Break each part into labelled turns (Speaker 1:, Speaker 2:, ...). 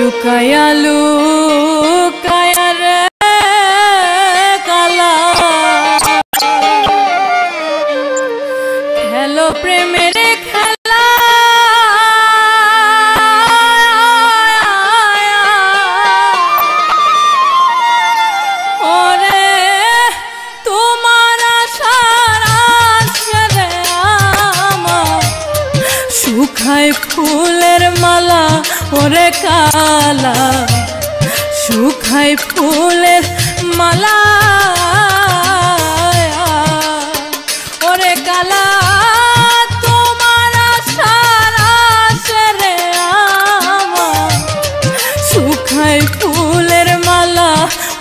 Speaker 1: লুকায়া লুকায়া রে কালা খেলো প্রেমের খেলা ওরে তোমার আশার আশারে আমার শুকায় ফুলের মালা ওরে কালা শুকায় ফুলের মালা ওরে কালা তোমার আশার আশারে আমার শুকায় ফুলের মালা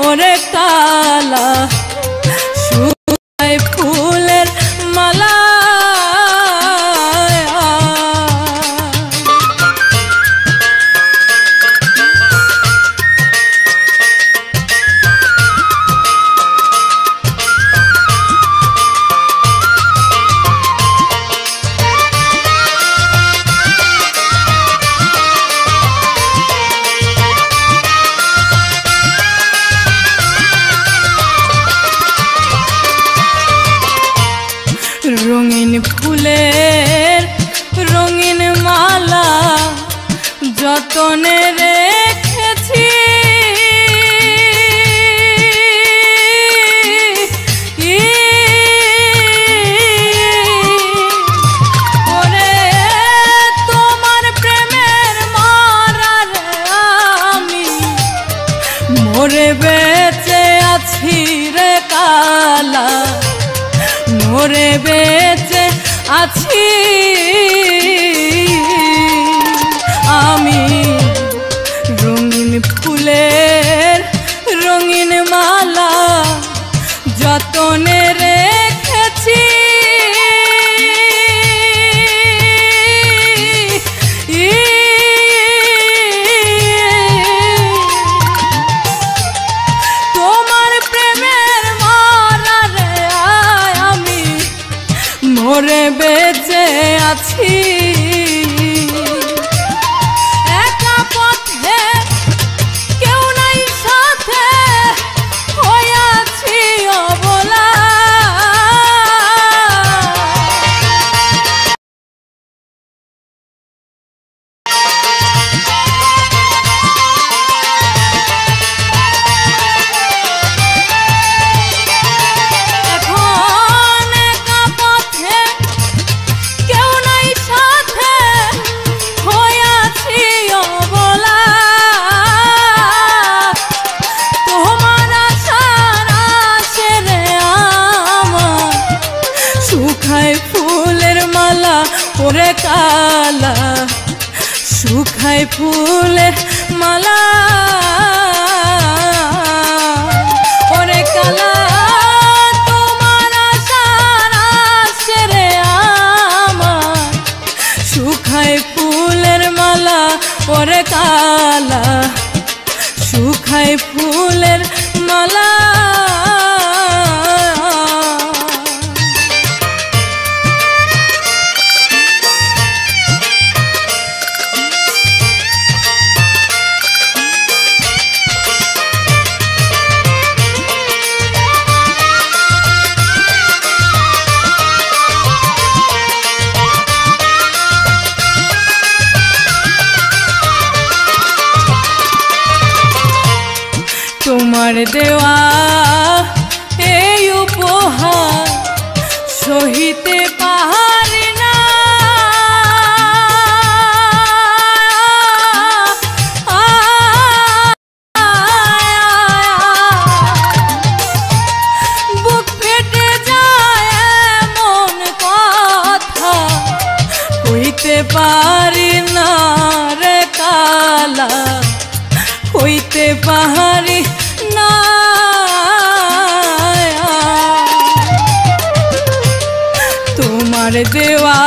Speaker 1: ওরে কালা শুকায় ফুলের মালা রঙিন ফুলের রঙিন মালা যতনে রেখেছি ওরে তোমার প্রেমের মারারে আমি মরে বেঁচে আছি রে কালা মরে বেঁচে আছি আমি রঙিন ফুলের রঙিন মালা যতনে রেখেছি তোমার প্রেমের মারারে আমি মরে বেঁচে আছি একা পথে কেউ নাই সাথে হইয়াছি অবলা ওরে কালা শুকায় ফুলের মালা ওরে কালা তোমার আশার আশারে আমার শুকায় ফুলের মালা ওরে কালা শুকায় ফুলের মালা তোমার দেওয়া এই উপহার সহিতে পারি না বুক ফেটে যায় এমন কথা কইতে পারি না রে কালা কইতে পারি না তোমার দেওয়া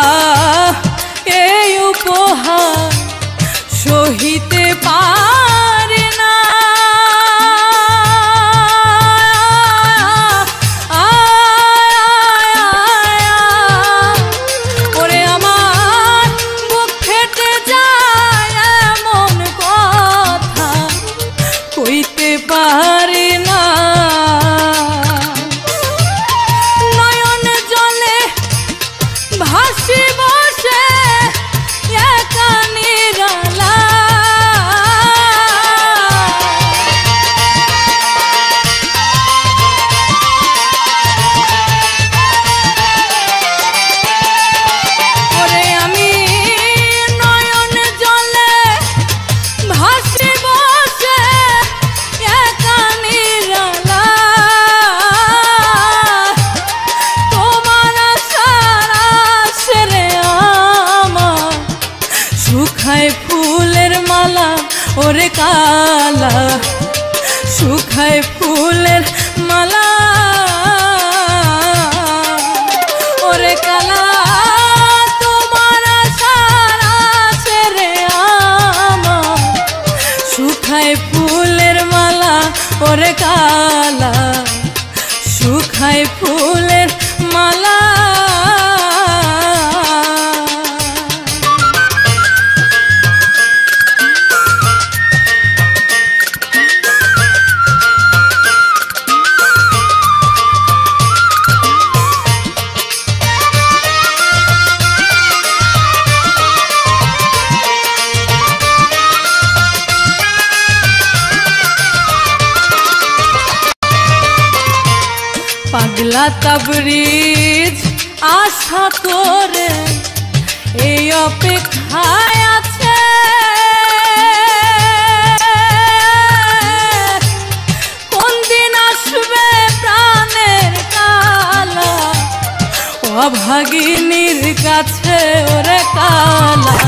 Speaker 1: এই উপহার সহিতে পারি না ওরে আমার বুক ফেটে যায় এমন কথা ওরে কালা শুকায় ফুলের মালা ওরে কালা তোমার আশার আছে রে আমার শুকায় ফুলের মালা ওরে কালা শুকায় ফুলের মালা পাগলা তাবরিজ আশা করে এই অপেক্ষায় আছে কোন দিন আসবে প্রাণের কালা অভাগিনীর কাছে ওরে কালা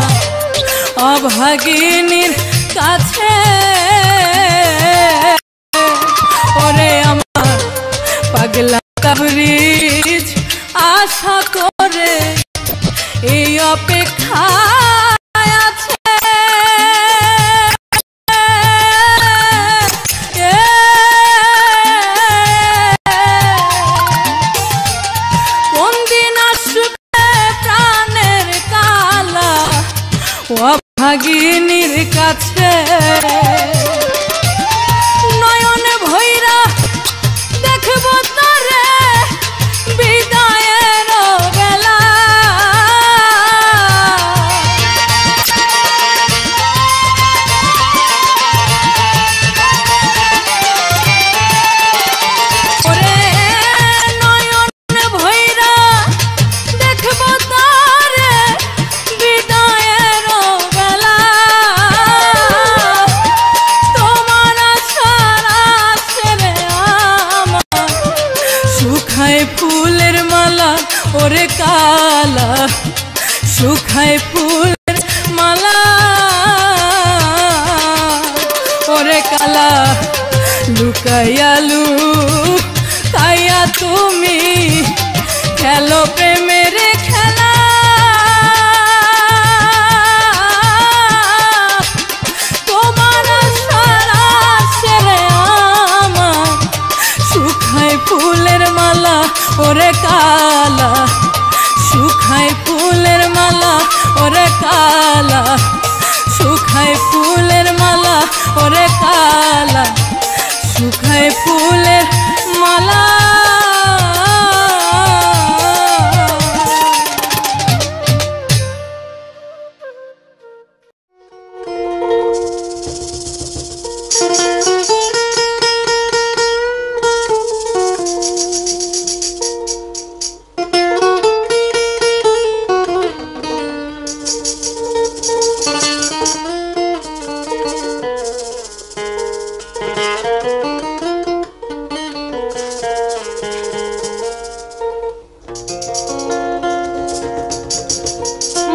Speaker 1: অভাগিনীর কাছে ওরে আমার পাগলা তাবরিজ আশা করে এই অপেক্ষায় আছে কোন দিন আসবে প্রাণের কালা অভাগিনীর কাছে নয়ন ভৈরা দেখব তারে বিদায়ের বেলা ওরে নয়ন ভৈরা দেখব তারে বিদায়ের বেলা তোমার আশার আছে রে আমার শুকায় ফুলের মালা ওরে কালা শুকায় ফুলের মালা ওরে কালা লুকাইয়া লুকাইয়া তুমি খেলো প্রেমের খেলা তোমার আশার আছে রে আমার শুকায় ফুলের মালা ওরে কালা শুকায় ফুলের মালা ওরে কালা শুকায় ফুলের মালা ওরে কালা শুকায় ফুলের মালা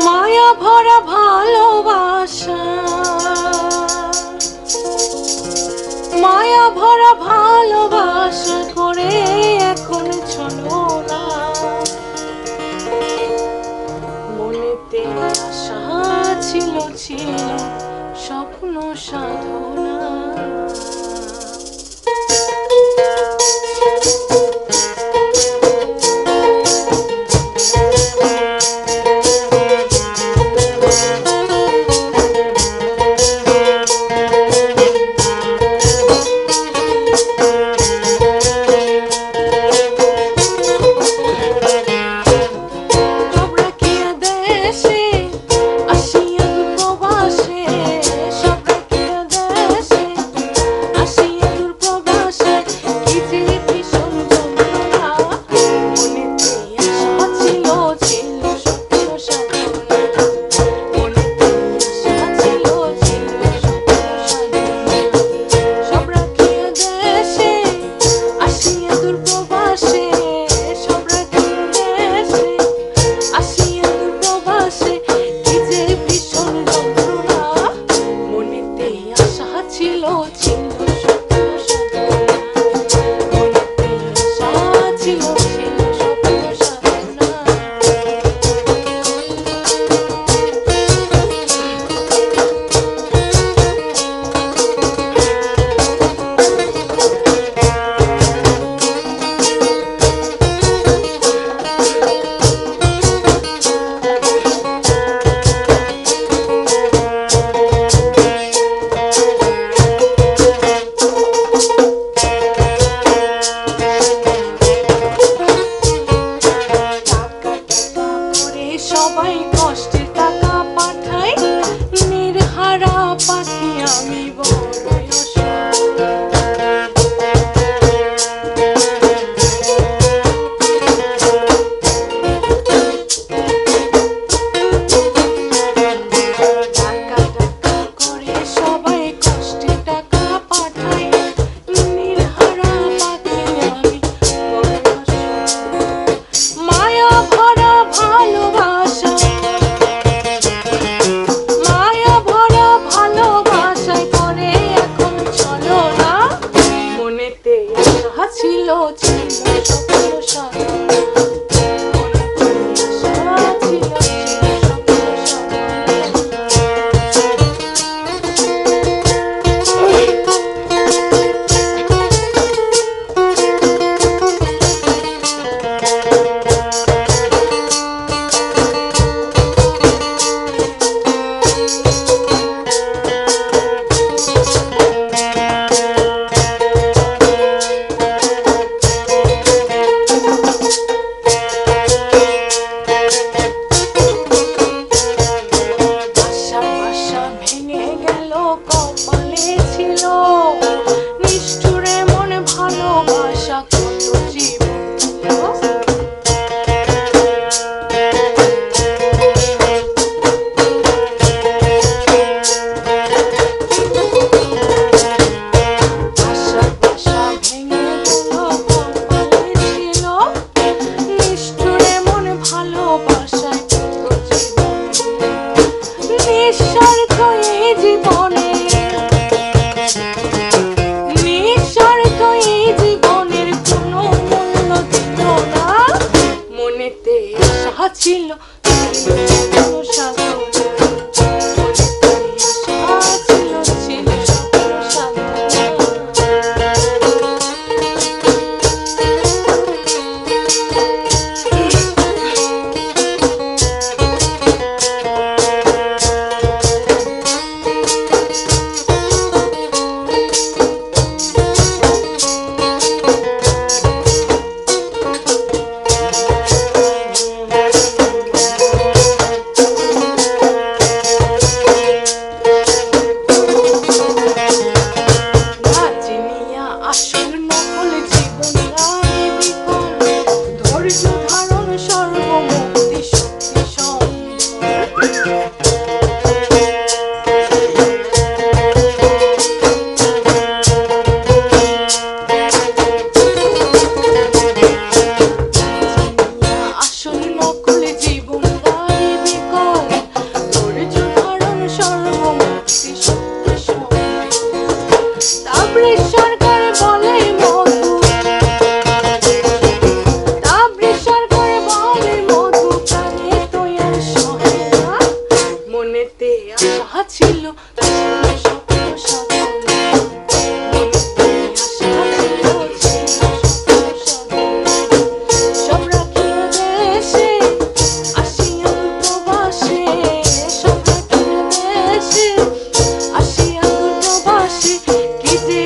Speaker 2: মায়া ভরা ভালোবাসা মায়া ভরা ভালোবাসা করে এখন চলো না মনেতে আশা ছিল ছিল স্বপ্ন সাধনা সব রাখিয়া দেশে ছিল ছিল স্বপ্ন সাধনা, মনেতে আশা ছিল ছিল স্বপ্ন সাধনা। সবাই কষ্টের টাকা পাঠায়, নির্হারা পাখি আমি বড়ই টাকা টাকা করে সবাই কষ্টের টাকা পাঠায়, নির্হারা পাখি আমি বড়ই মায়া ভরা ভালোবাসা, মায়া ভরা ভালোবাসায় করে এখন চলো না, মনেতে আশা ছিল ছিল স্বপ্ন সাধনা, মনেতে আশা ছিল ছিল স্বপ্ন কপালে ছিল নিষ্ঠুরে মনে ভালোবাসা কত জীবন ছিল। আশার বাসা ভেঙে গেল কপালে ছিল নিষ্ঠুরে মনে ভালোবাসায় কত জীবন, নিঃস্বার্থ এই জীবনে, নিঃস্বার্থ এই জীবনের কোনো মূল্য দিল না, মনেতে আশা ছিল স্বপ্ন সাধনা, মনেতে আশা ছিল ছিল স্বপ্ন সাধনা। আসল নকল জীবন রায় বিকল, ধৈর্য ধারণ সর্বমুক্তি শক্তি সম্বল। আসল নকল জীবন রায় বিকল, ধৈর্য ধারণ সর্বমুক্তি শক্তি সম্বল। তাবরে সরকার বলে মধু, তাবরে সরকার বলে মধু প্রাণে তৈয়ার সহে না, মনেতে আশা ছিল ছিল স্বপ্ন সাধনা, মনেতে আশা ছিল ছিল স্বপ্ন সাধনা। সব রাখিয়া দেশে আসিয়া প্রবাসে, সব রাখিয়া দেশে আসিয়া প্রবাসে, কি যে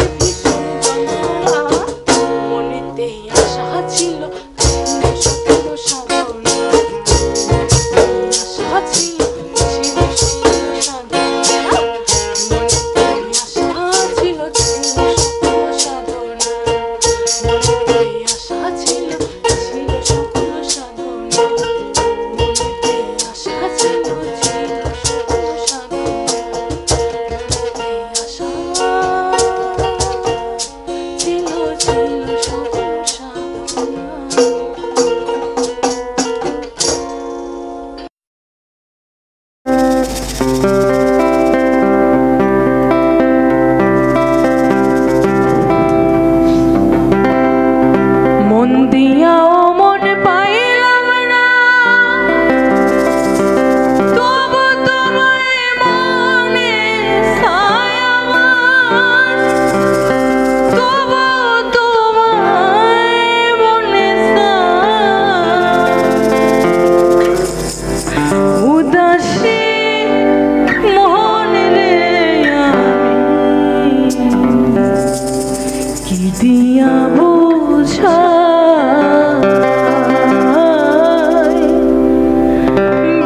Speaker 1: দিয়া বুঝাই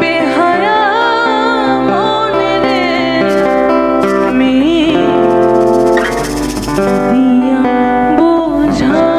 Speaker 1: বেহায়া মনে রে আমি দিয়া বুঝাই।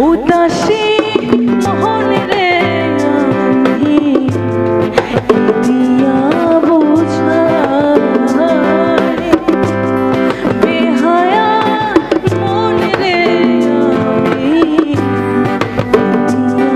Speaker 1: উদাসী মনে রে আমি দিয়া বুঝাই বেহায়া মনে রে আমি দিয়া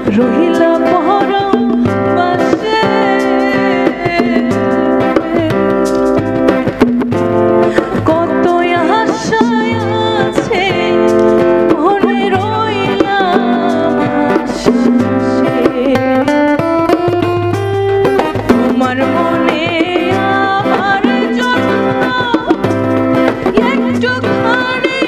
Speaker 1: রহিলা পরম পাশে কত আশায় আছে মনে রইলাম আশায় তোমার মনে আমার জন্য একটুখানি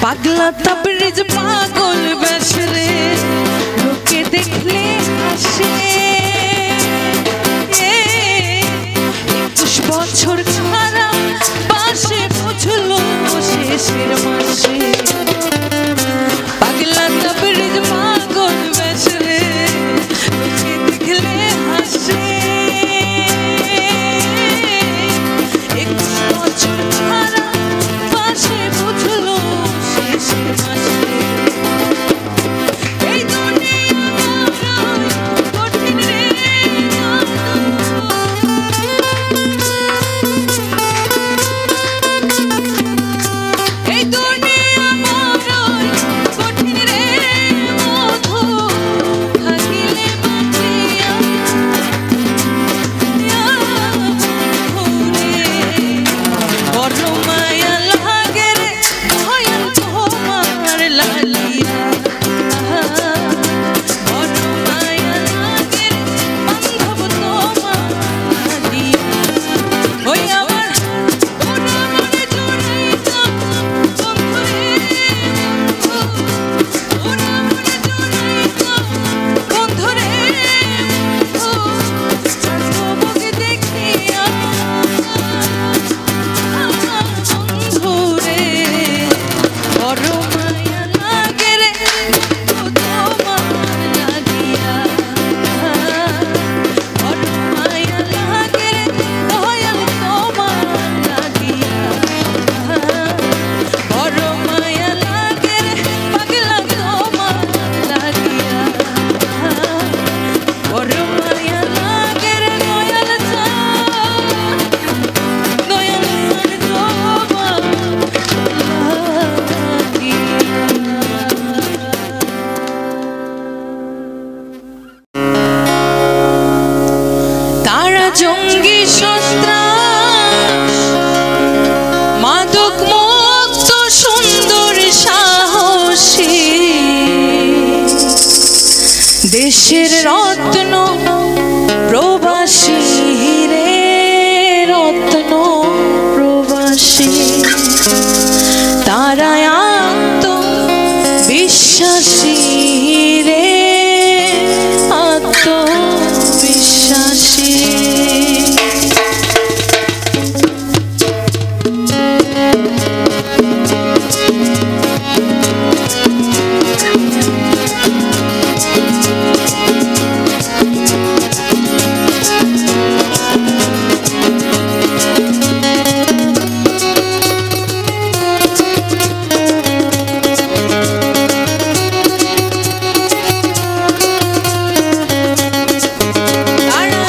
Speaker 1: পাগলা তাবরিজ পাগল বেশরে লোকে দেখলে হাসে 21 বছর ছাড়া পাশে বুঝলো শেষের মাসে পাগলা তাবরিজ পাগল বেশরে লোকে দেখলে হাসে 21 বছর ছাড়া পাশে বুঝলো এই দুনিয়া কঠিন রে এই দুনিয়া কঠিন রে মধু থাকিলে বাঁচিয়া বড় মায়া লাগে রে ভয়াল তোমার লালিয়া বড় মায়া লাগে রে বান্ধব তোমার লালিয়া ওই আমার ওরা মনে জড়াইতা বন্ধুরে ওরা মনে জড়াইতা বন্ধুরে তোমাকে দেখিয়া বন্ধুরে বড় মায়া লাগে রে তোমার লাগিয়া বড় মায়া লাগে রে দয়াল তোমার লাগিয়া বড় মায়া লাগে রে পাগলা তোমার লাগিয়া বড় মায়া লাগে রে দয়াল দয়াল তোমার তারা জঙ্গি সন্ত্রাস মাদক মুক্ত সুন্দর সাহসী দেশের রত্ন প্রবাসী রে রত্ন প্রবাসী তারা আত্মবিশ্বাসী রে আত্মবিশ্বাসী তারা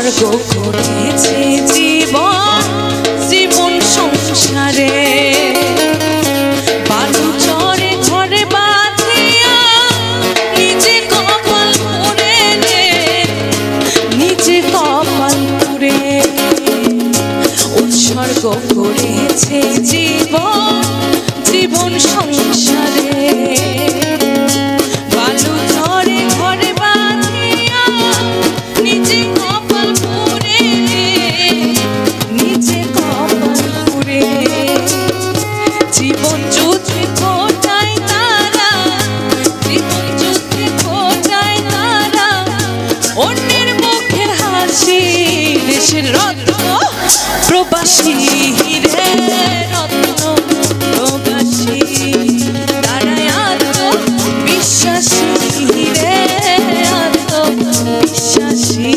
Speaker 1: উৎসর্গ করেছে জীবন জীবন সংসারে বালু চরে ঘরে বাঁধিয়া নিজে কপাল পুড়ে নিজে কপাল পুড়ে উৎসর্গ করেছে জীবন জীবন সংসারে বালু চরে ঘরে বাঁধিয়া নিজে কপাল পুড়ে নিজে কপাল পুড়ে জীবন যুদ্ধে ফোটায় তারা জীবন যুদ্ধে ফোটায় তারা অন্যের মুখের হাসি দেশের রত্ন প্রবাসী রে রত্ন প্রবাসী তারাই আত্মবিশ্বাসী রে আত্মবিশ্বাসী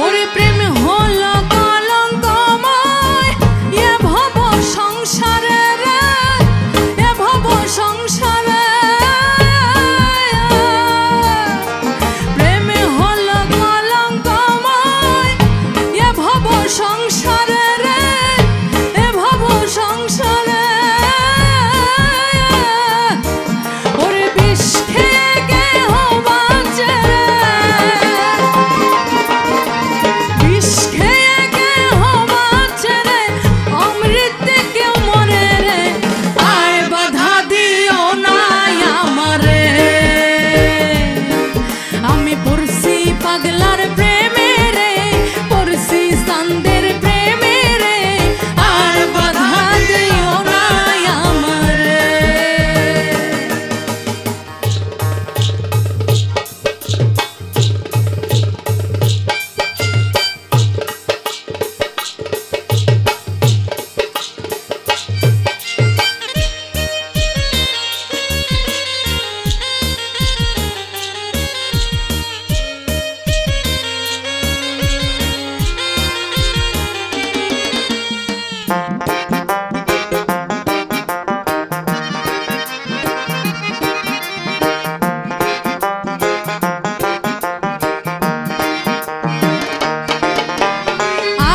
Speaker 1: ওরে প্রেম হলো কলঙ্কময় এ ভব সংসারে রে, এ ভব সংসারে প্রেম হলো কলঙ্কময় এ ভব সংসারে রে, এ ভব সংসারে ওরে বিষ খেয়ে কেহ বাঁচে রে, বিষ খেয়ে কেহ বাঁচে রে, অমৃতে কেউ মরে রে, আর বাধা দিও না আমারে। আমি পড়ছি পাগলার প্রেমে রে, পড়ছি চাঁদের প্রেমে রে, আর বাধা দিও না আমারে।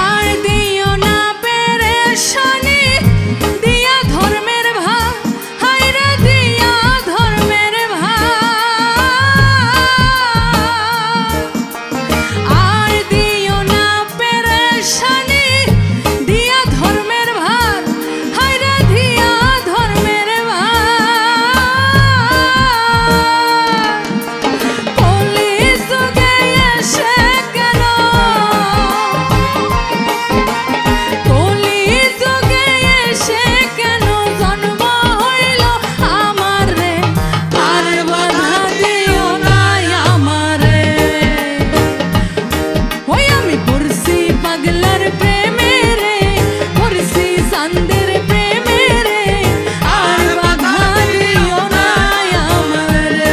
Speaker 1: আর দিও না পেরেশানি দিয়া ধর্মের ভার, হায়রে দিয়া ধর্মের ভার। আর দিও না পেরেশানি দিয়া ধর্মের ভার, হায়রে দিয়া ধর্মের ভার। কলি যুগে এসে কেন, কলি যুগে এসে কেন জন্ম হইল আমার রে, আর বাধা দিও না আমারে। ওই আমি পড়ছি পাগলার প্রেমে রে, পড়ছি চাঁদের প্রেমে রে, আর বাধা দিও না আমারে।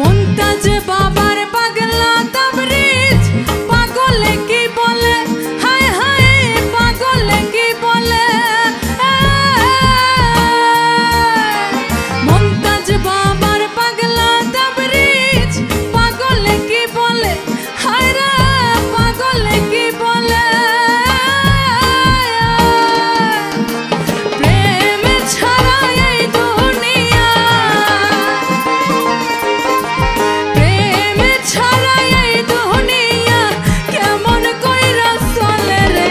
Speaker 1: মন্তাজ বাবার পাগলা তাবরিজ, পাগলে কি বলে, হায় হায় পাগলে কি বলে। মন্তাজ বাবার পাগলা তাবরিজ, পাগলে কি বলে, হায় রে পাগলে কি বলে। প্রেম ছাড়া এই দুনিয়া, প্রেম ছাড়া এই দুনিয়া কেমন কইরা চলে রে,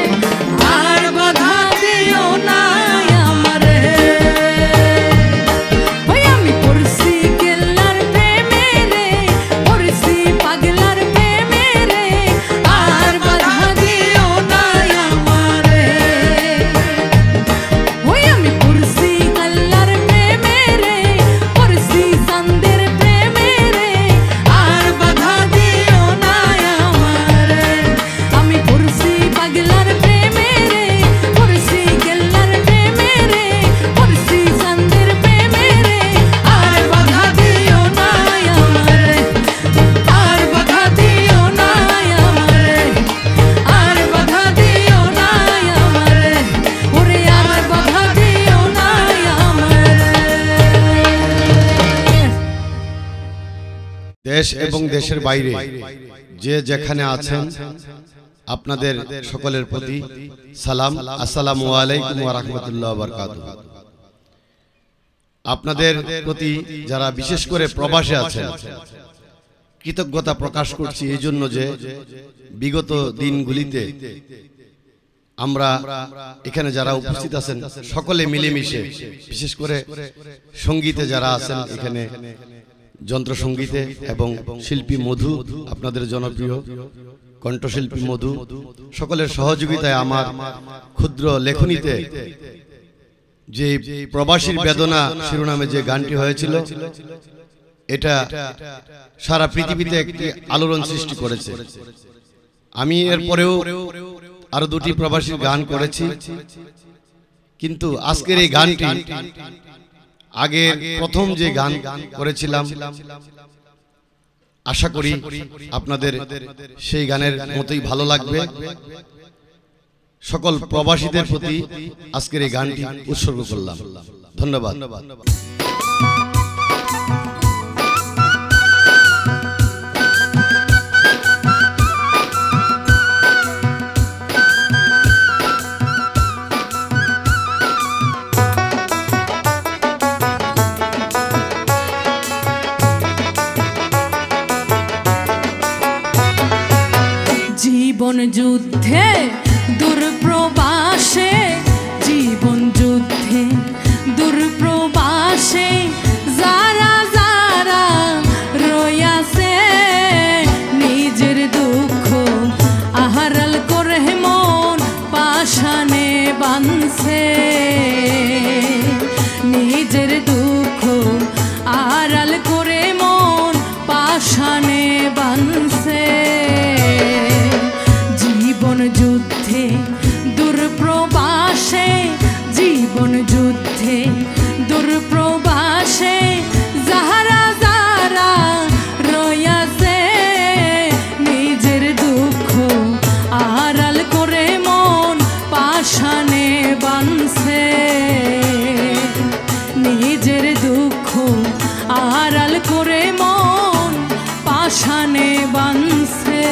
Speaker 1: আর বাধা দিও না আমারে। ওই আমি পড়ছি কেল্লার প্রেমে রে, পড়ছি পাগলার প্রেমে রে, আর বাধা দিও না আমারে। ওই আমি পড়ছি কেল্লার প্রেমে রে, পড়ছি চাঁদের প্রেমে রে, আর বাধা দিও না আমারে। আমি পড়ছি পাগলার প্রেমে রে, পড়ছি কেল্লার প্রেমে রে, পড়ছি চাঁদের প্রেমে রে, আর বাধা দিও না আমারে, আর বাধা দিও না আমারে, আর বাধা দিও না আমারে, ওরে আর বাধা দিও না আমারে।
Speaker 3: দেশ এবং দেশের বাইরে যে যেখানে আছেন আপনাদের সকলের প্রতি সালাম, আসসালামু আলাইকুম ওয়া রাহমাতুল্লাহি ওয়া বারাকাতুহু। আপনাদের প্রতি যারা বিশেষ করে প্রবাসে আছেন কৃতজ্ঞতা প্রকাশ করছি এই জন্য যে বিগত দিনগুলিতে আমরা এখানে যারা উপস্থিত আছেন সকলে মিলেমিশে, বিশেষ করে সঙ্গীতে যারা আছেন এখানে, যন্ত্র সঙ্গীতে এবং শিল্পী মধু, আপনাদের জনপ্রিয় কণ্ঠশিল্পী মধু, সকলের সহযোগিতায় আমার ক্ষুদ্র লেখনীতে যে প্রবাসীর বেদনা শিরোনামে যে গানটি হয়েছিল, এটা সারা পৃথিবীতে একটি আলোড়ন সৃষ্টি করেছে। আমি এরপরেও আরো দুটি প্রবাসীর গান করেছি, কিন্তু আজকের এই গানটি আগে প্রথম যে গান করেছিলাম, আশা করি আপনাদের সেই গানের মতোই ভালো লাগবে। সকল প্রবাসীদের প্রতি আজকের এই গানটি উৎসর্গ করলাম। ধন্যবাদ।
Speaker 1: জীবন যুদ্ধে দূরপ্রবাসে, জীবন যুদ্ধে দূরপ্রবাসে যারা যারা রয়াছে, নিজের দুঃখ আহারাল করে মন পাশানে বাঁধছে, নিজের দুঃখ আড়াল করে মন পাশানে বাঁধছে। জীবন যুদ্ধে দূরপ্রবাসে, জীবন যুদ্ধে দূরপ্রবাসে যারা যারা রয়াছে, নিজের দুঃখ আড়াল করে মন পাশানে বাঁধছে, নিজের দুঃখ আড়াল করে মন পাশানে বাঁধছে।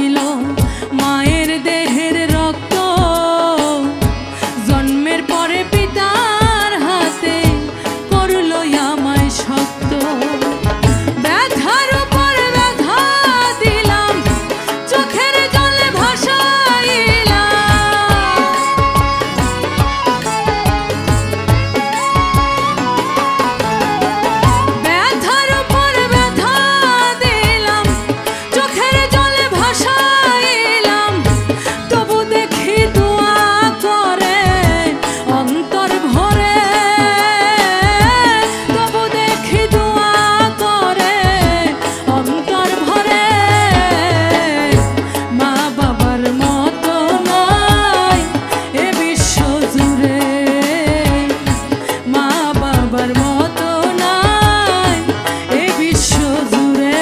Speaker 1: ছিল মায়ের দেহের রক্ত, জন্মের পরে পিতার হাতে করলো আমায় শক্ত। ব্যথার উপর ব্যথা দিলাম, চোখের জলে ভাসাইলাম। ব্যথার উপর ব্যথা দিলাম, চোখের জলে ভাসাইলাম। তবু দেখি দোয়া করে অন্তর ভরে, তবু দেখি দোয়া করে অন্তর ভরে। মা বাবার মতো নয় এ বিশ্ব জুড়ে, মা বাবার মতো নয় এ বিশ্ব জুড়ে।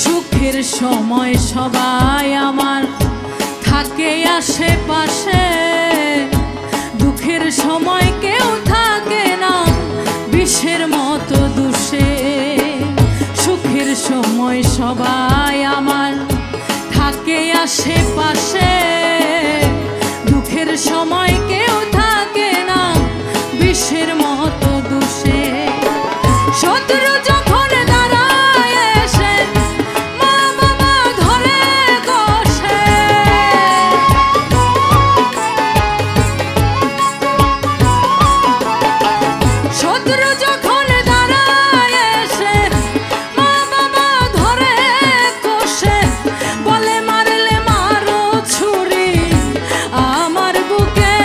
Speaker 1: সুখের সময় সবাই আমার থাকে আশেপাশে, দুঃখের সময় কেউ থাকে না বিষের মতো দুষে। সুখের সময় সবাই আমার থাকে আশেপাশে, দুঃখের সময় কেউ থাকে না বিষের মতো দুষে। শত্রু যখন দাঁড়ায় এসে মা বাবা ধরে কষে, শত্রু যখন দাঁড়ায় এসে মা বাবা ধরে কষে, বলে মারলে মারো ছুরি আমার বুকে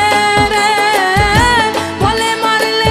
Speaker 1: রে, বলে মারলে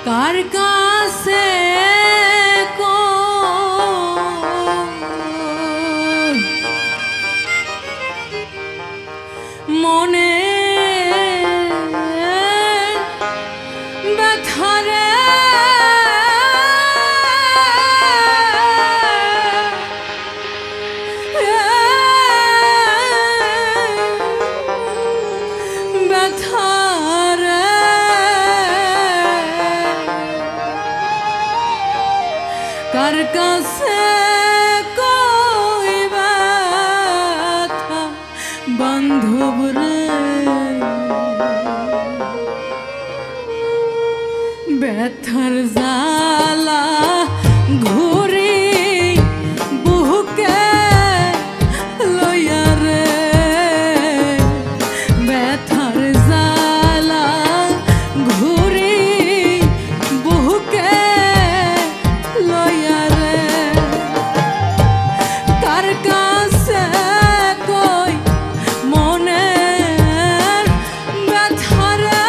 Speaker 1: কার কাছে মনে ব্যথারে ব্যথারে কার কাছে কই ব্যথা বান্ধব রে ব্যথার জ্বালা ঘুরি বুকে লইয়া রে ব্যথার জ্বালা ঘুরি বুকে লইয়া রে কার কাছে কই মনের ব্যথারে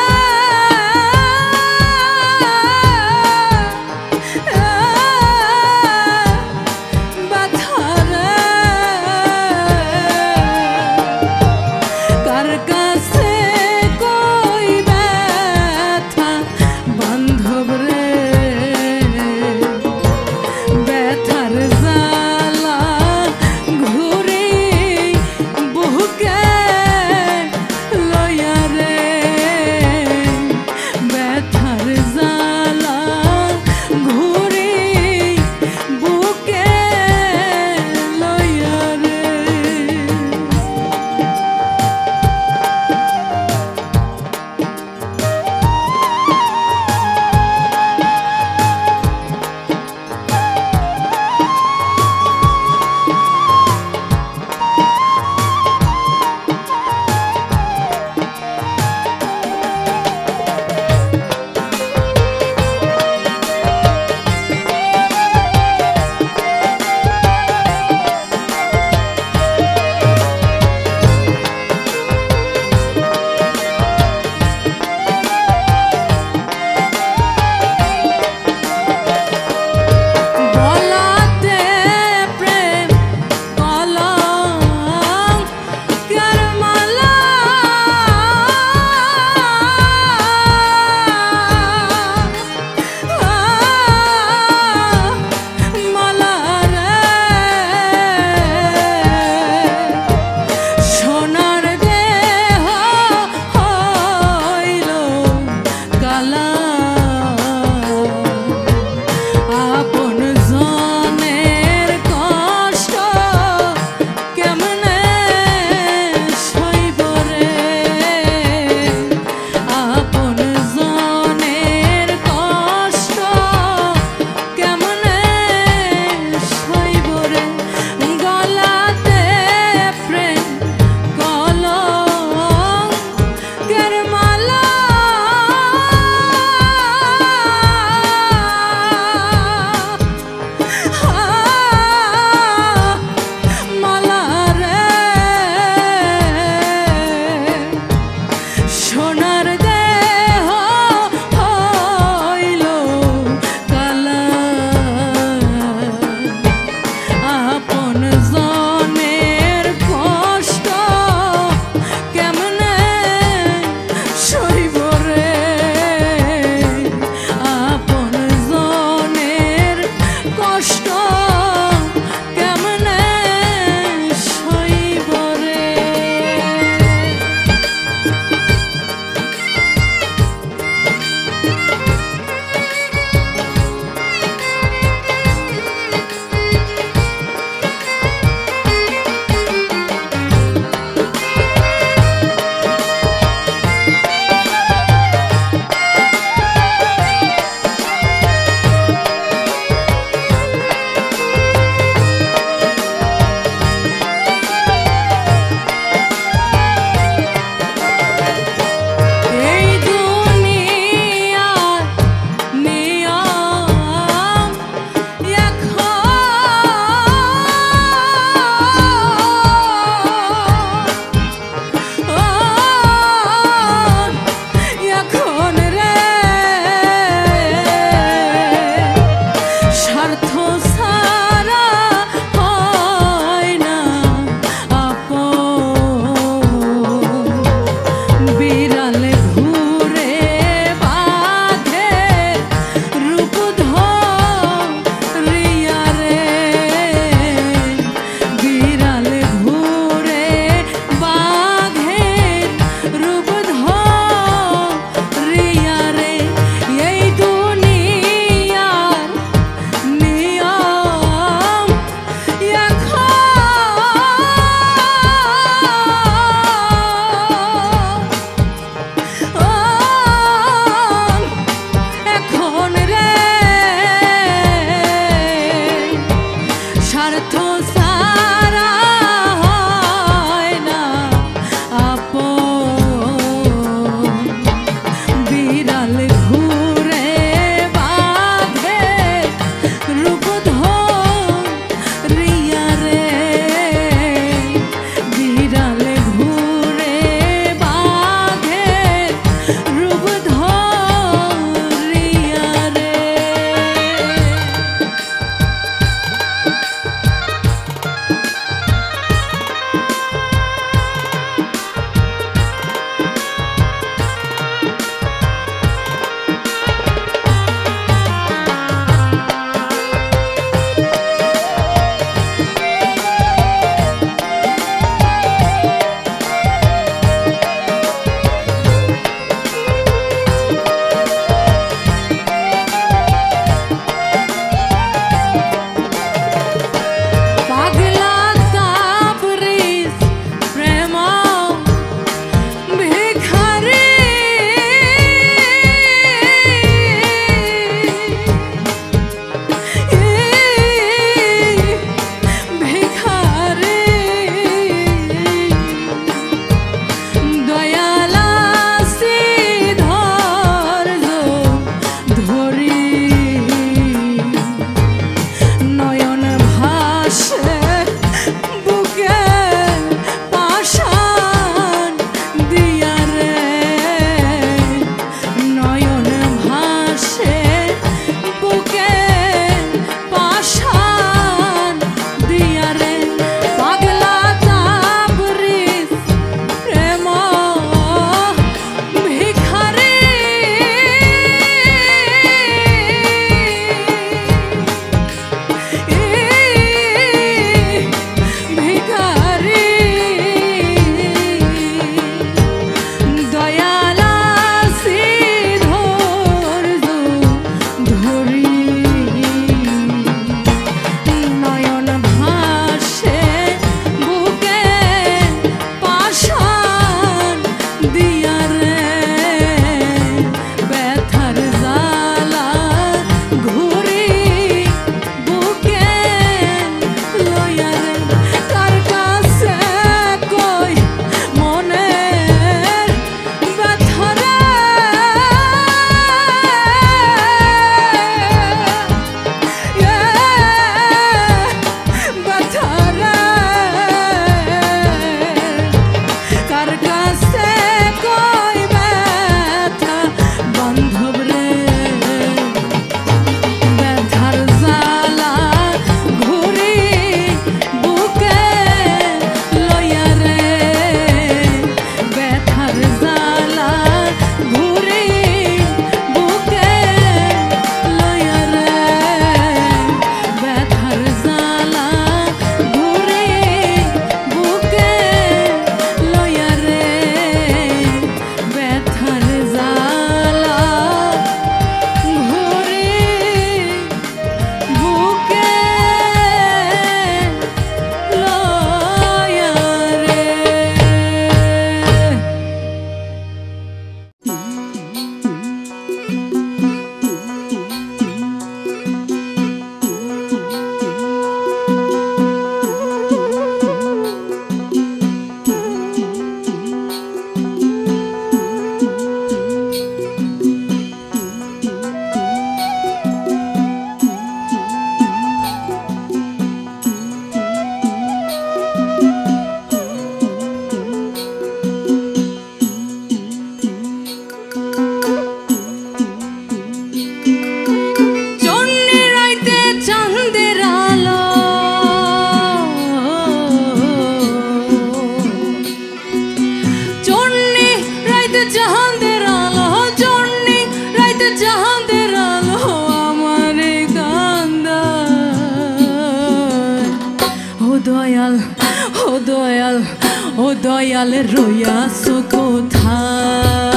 Speaker 1: দয়াল রইয়াছো কোথায়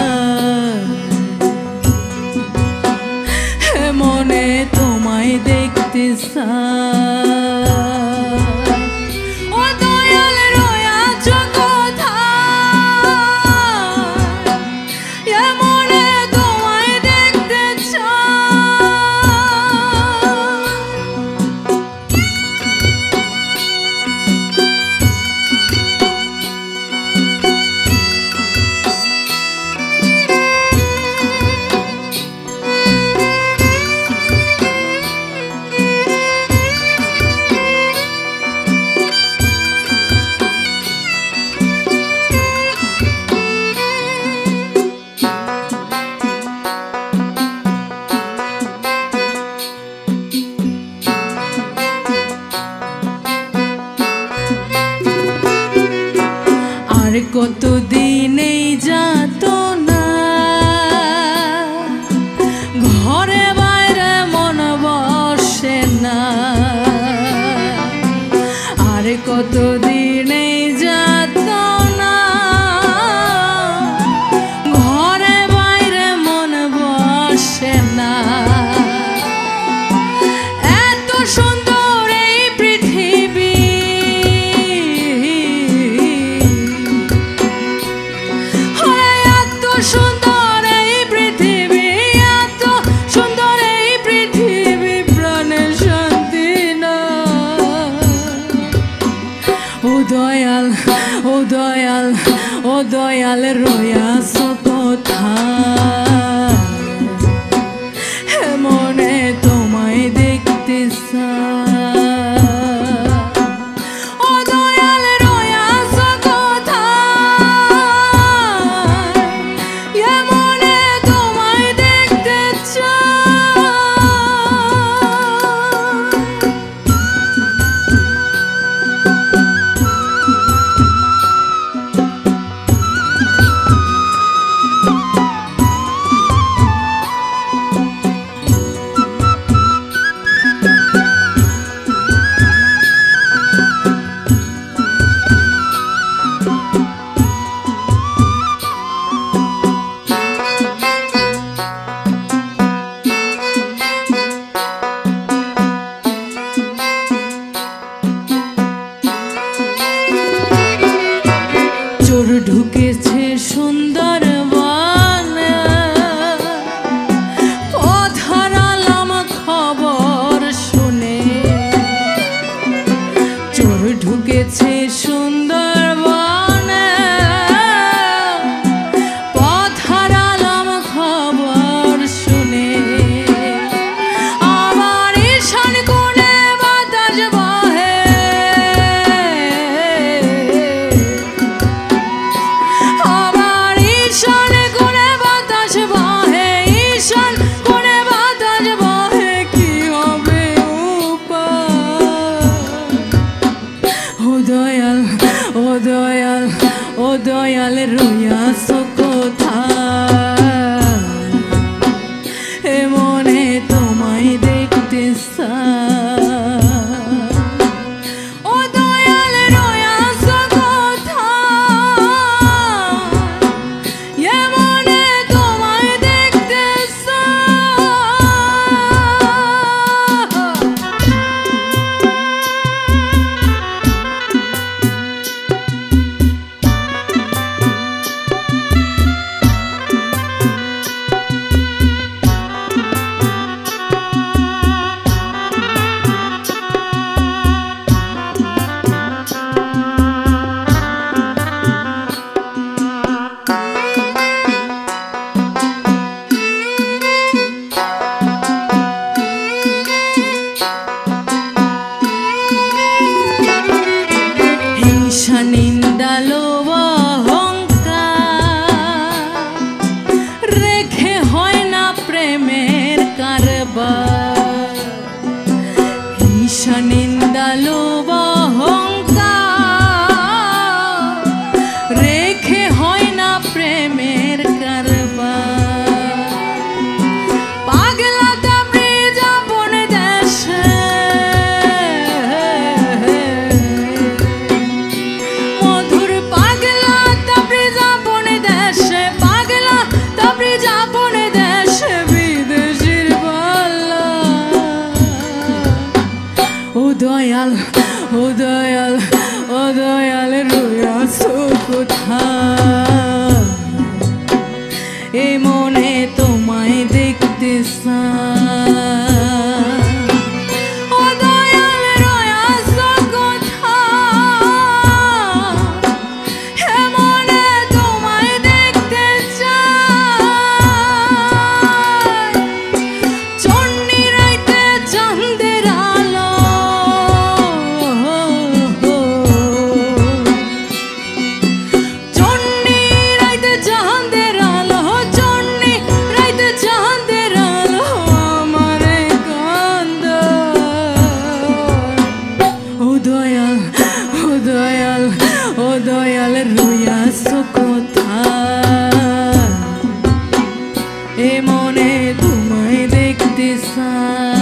Speaker 1: মনে তোমায় দেখতে চাই ও দয়াল রইয়াছো কোথায় মনে তোমায় দেখতে আর কতদিনেই যাতো না ঘরে বাইরে মন বসে না আর কতদিনেই যাতো না ঘরে বাইরে মন বসে না এত সুন্দর এই পৃথিবী সুন্দর এই পৃথিবী এত সুন্দর এই পৃথিবী প্রাণে শান্তি না ও দয়াল ও দয়াল ও দয়াল রইয়াছো কোথায় মনে তোমায় দেখতে চাই ও দয়াল রইয়াছো কোথায় মনে তোমায় দেখতে চোর ঢুকেছে সুন্দর বনে পথ হারালাম খবর শুনে চোর ঢুকেছে সুন্দর বনে পথ হারালাম খবর শুনে আমার ঈশান কোণে বাতাস বহে আমার ঈশান কোণে বাতাস বহে ঈশান কোণে বাতাস বহে কি হবে উপায় ও দয়াল ও দয়াল ও দয়াল রইয়াছো কোথায় মনে তোমায় দেখতে চাই ও দয়াল রইয়াছো কোথায় মনে তোমায় দেখতে হিংসা নিন্দা লোভ অহংকার রেখে হয় না প্রেমের কারবার হিংসা নিন্দা লোভ অহংকার রেখে হয় না প্রেমের কারবার পাগলা তাবড়ি যাপন দেশে মধুর পাগলা দয়াল ও দয়াল ও দয়াল রয়াছো কোথায় এই মনে তোমায় দেখতে চায় ও দয়াল রয়াছো কোথায় এই মনে তোমায় দেখতে চায় চন্ডী রাইতে চাঁদের আলো চন্ডী রাইতে চাঁদের আলো চন্ডী রাইতে চাঁদের আলো আমারে কান্দায় ও দয়াল ও দয়াল ও দয়াল রয়াছো কোথায় এ মনে তোমায় দেখতে চায়